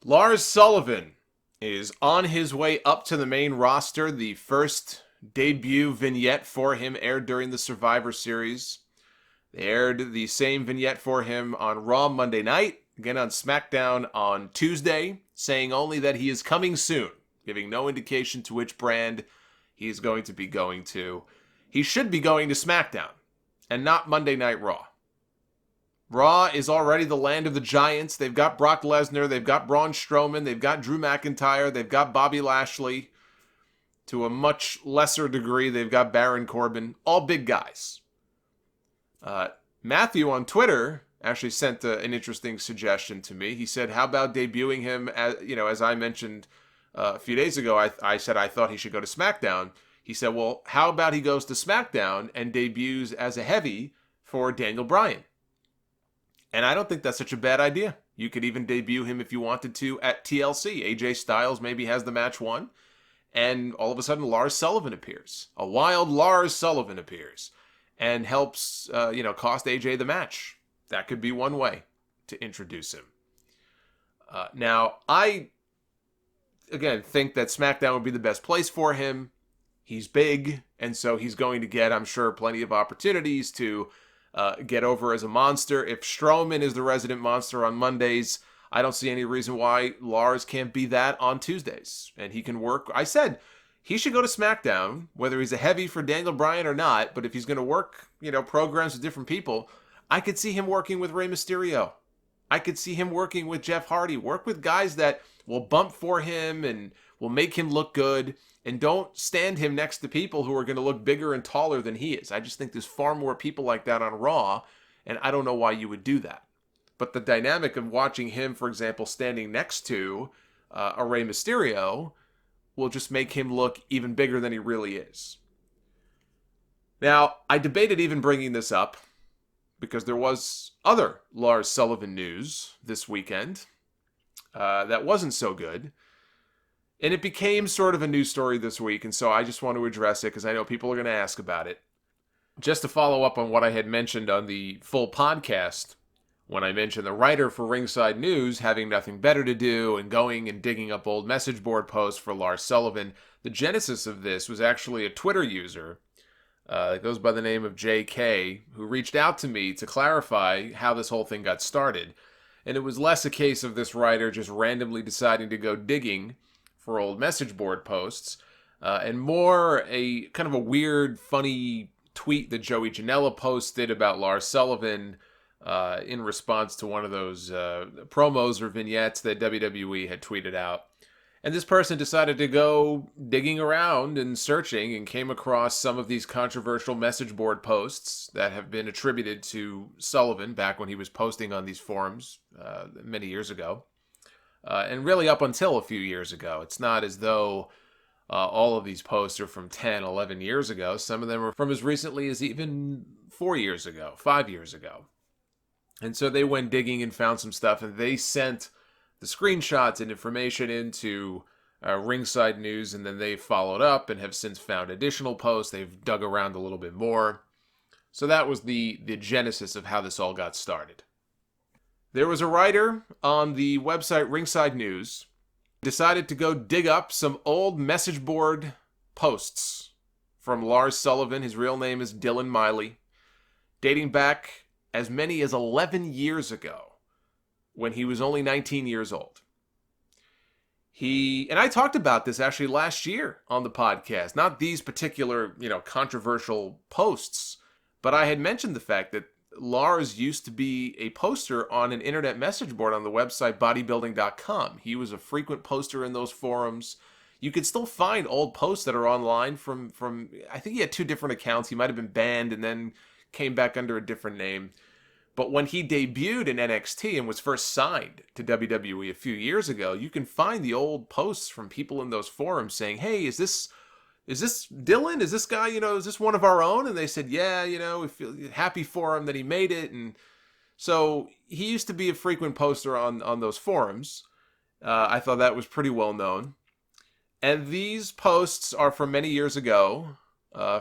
Lars Sullivan is on his way up to the main roster. The first debut vignette for him aired during the Survivor Series. They aired the same vignette for him on Raw Monday night, again on Smackdown on Tuesday, saying only that he is coming soon, giving no indication to which brand he is going to be going to. He should be going to Smackdown and not Monday Night Raw. Raw is already the land of the giants. They've got Brock Lesnar, they've got Braun Strowman, they've got Drew McIntyre, they've got Bobby Lashley. To a much lesser degree, they've got Baron Corbin. All big guys. Matthew on Twitter actually sent an interesting suggestion to me. He said, how about debuting him, as I mentioned a few days ago, I said I thought he should go to SmackDown. He said, well, how about he goes to SmackDown and debuts as a heavy for Daniel Bryan? And I don't think that's such a bad idea. You could even debut him if you wanted to at TLC. AJ Styles maybe has the match won. And all of a sudden, Lars Sullivan appears. A wild Lars Sullivan appears. And helps, cost AJ the match. That could be one way to introduce him. Now, I, again, think that SmackDown would be the best place for him. He's big, and so he's going to get, I'm sure, plenty of opportunities to get over as a monster. If Strowman is the resident monster on Mondays, I don't see any reason why Lars can't be that on Tuesdays. And he can work. I said he should go to SmackDown, whether he's a heavy for Daniel Bryan or not. But if he's going to work, programs with different people, I could see him working with Rey Mysterio. I could see him working with Jeff Hardy. Work with guys that will bump for him and will make him look good. And don't stand him next to people who are going to look bigger and taller than he is. I just think there's far more people like that on Raw, and I don't know why you would do that. But the dynamic of watching him, for example, standing next to a Rey Mysterio will just make him look even bigger than he really is. Now, I debated even bringing this up because there was other Lars Sullivan news this weekend that wasn't so good. And it became sort of a news story this week, and so I just want to address it because I know people are going to ask about it. Just to follow up on what I had mentioned on the full podcast, when I mentioned the writer for Ringside News having nothing better to do and going and digging up old message board posts for Lars Sullivan, the genesis of this was actually a Twitter user that goes by the name of JK, who reached out to me to clarify how this whole thing got started. And it was less a case of this writer just randomly deciding to go digging for old message board posts, and more a kind of a weird, funny tweet that Joey Janela posted about Lars Sullivan in response to one of those promos or vignettes that WWE had tweeted out. And this person decided to go digging around and searching and came across some of these controversial message board posts that have been attributed to Sullivan back when he was posting on these forums many years ago. And really up until a few years ago. It's not as though all of these posts are from 10, 11 years ago. Some of them are from as recently as even 4 years ago, 5 years ago. And so they went digging and found some stuff, and they sent the screenshots and information into Ringside News, and then they followed up and have since found additional posts. They've dug around a little bit more. So that was the genesis of how this all got started. There was a writer on the website Ringside News decided to go dig up some old message board posts from Lars Sullivan. His real name is Dylan Miley, dating back as many as 11 years ago when he was only 19 years old. And I talked about this actually last year on the podcast, not these particular, controversial posts, but I had mentioned the fact that Lars used to be a poster on an internet message board on the website bodybuilding.com. He was a frequent poster in those forums. You could still find old posts that are online from I think he had 2 different accounts. He might have been banned and then came back under a different name. But when he debuted in NXT and was first signed to WWE a few years ago, you can find the old posts from people in those forums saying, hey, is this Dylan? Is this guy, is this one of our own? And they said, yeah, we feel happy for him that he made it. And so he used to be a frequent poster on those forums. I thought that was pretty well known. And these posts are from many years ago,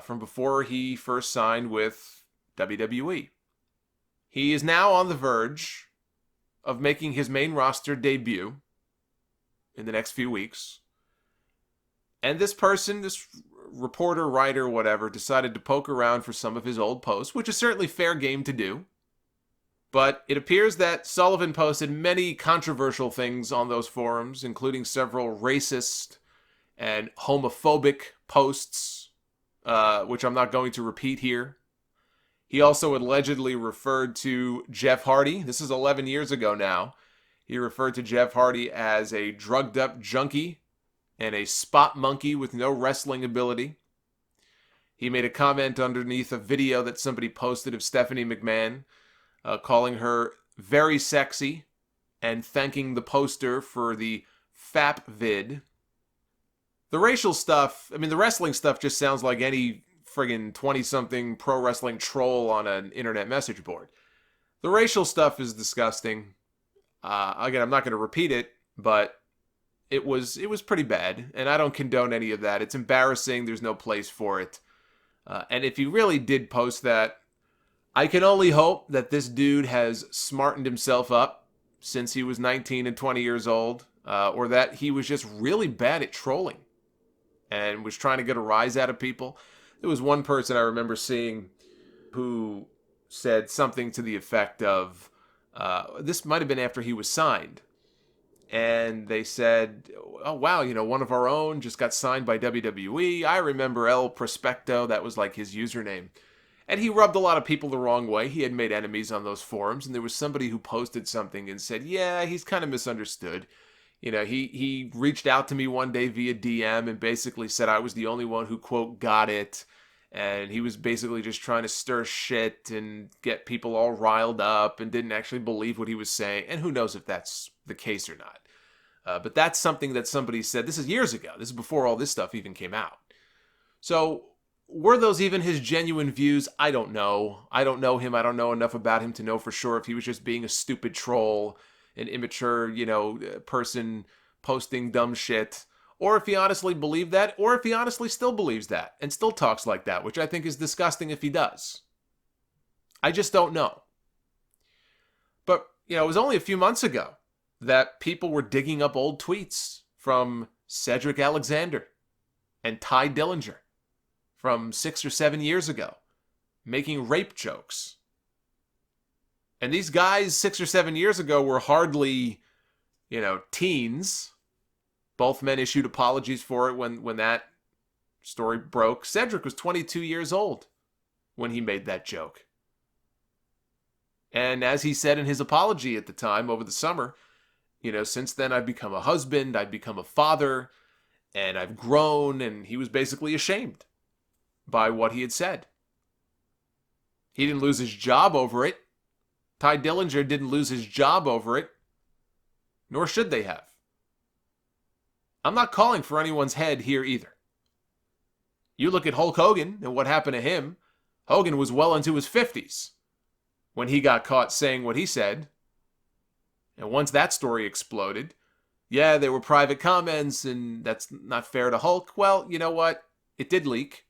from before he first signed with WWE. He is now on the verge of making his main roster debut. in the next few weeks. And this person, this reporter, writer, whatever, decided to poke around for some of his old posts, which is certainly fair game to do. But it appears that Sullivan posted many controversial things on those forums, including several racist and homophobic posts, which I'm not going to repeat here. He also allegedly referred to Jeff Hardy. This is 11 years ago now. He referred to Jeff Hardy as a drugged up junkie and a spot monkey with no wrestling ability. He made a comment underneath a video that somebody posted of Stephanie McMahon, calling her very sexy and thanking the poster for the FAP vid. The racial stuff, the wrestling stuff just sounds like any friggin' 20-something pro wrestling troll on an internet message board. The racial stuff is disgusting. Again, I'm not going to repeat it, but it was pretty bad, and I don't condone any of that. It's embarrassing. There's no place for it. And if he really did post that, I can only hope that this dude has smartened himself up since he was 19 and 20 years old, or that he was just really bad at trolling and was trying to get a rise out of people. There was one person I remember seeing who said something to the effect of, this might have been after he was signed, and they said, oh wow, one of our own just got signed by WWE. I remember El Prospecto, that was like his username. And he rubbed a lot of people the wrong way. He had made enemies on those forums, and there was somebody who posted something and said, yeah, he's kind of misunderstood. He reached out to me one day via DM and basically said I was the only one who, quote, got it. And he was basically just trying to stir shit and get people all riled up and didn't actually believe what he was saying. And who knows if that's the case or not. But that's something that somebody said. This is years ago. This is before all this stuff even came out. So were those even his genuine views? I don't know. I don't know him. I don't know enough about him to know for sure if he was just being a stupid troll, an immature, person posting dumb shit, or if he honestly believed that, or if he honestly still believes that and still talks like that, which I think is disgusting if he does. I just don't know. But, it was only a few months ago that people were digging up old tweets from Cedric Alexander and Ty Dillinger from 6 or 7 years ago, making rape jokes. And these guys 6 or 7 years ago were hardly, teens. Both men issued apologies for it when that story broke. Cedric was 22 years old when he made that joke. And as he said in his apology at the time over the summer, since then I've become a husband, I've become a father, and I've grown, and he was basically ashamed by what he had said. He didn't lose his job over it. Ty Dillinger didn't lose his job over it, nor should they have. I'm not calling for anyone's head here either. You look at Hulk Hogan and what happened to him. Hogan was well into his 50s when he got caught saying what he said. And once that story exploded, yeah, there were private comments and that's not fair to Hulk. Well, you know what? It did leak.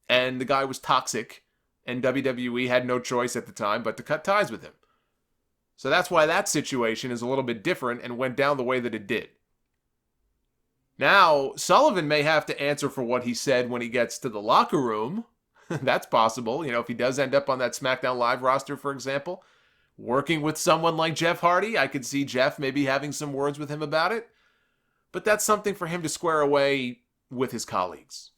And the guy was toxic. And WWE had no choice at the time but to cut ties with him. So that's why that situation is a little bit different and went down the way that it did. Now, Sullivan may have to answer for what he said when he gets to the locker room. That's possible. If he does end up on that SmackDown Live roster, for example, working with someone like Jeff Hardy, I could see Jeff maybe having some words with him about it. But that's something for him to square away with his colleagues.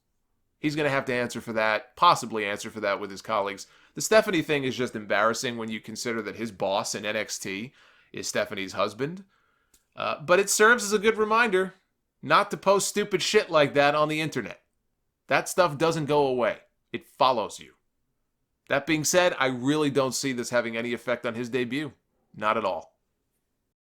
He's going to have to answer for that, possibly answer for that with his colleagues. The Stephanie thing is just embarrassing when you consider that his boss in NXT is Stephanie's husband. But it serves as a good reminder not to post stupid shit like that on the internet. That stuff doesn't go away. It follows you. That being said, I really don't see this having any effect on his debut. Not at all.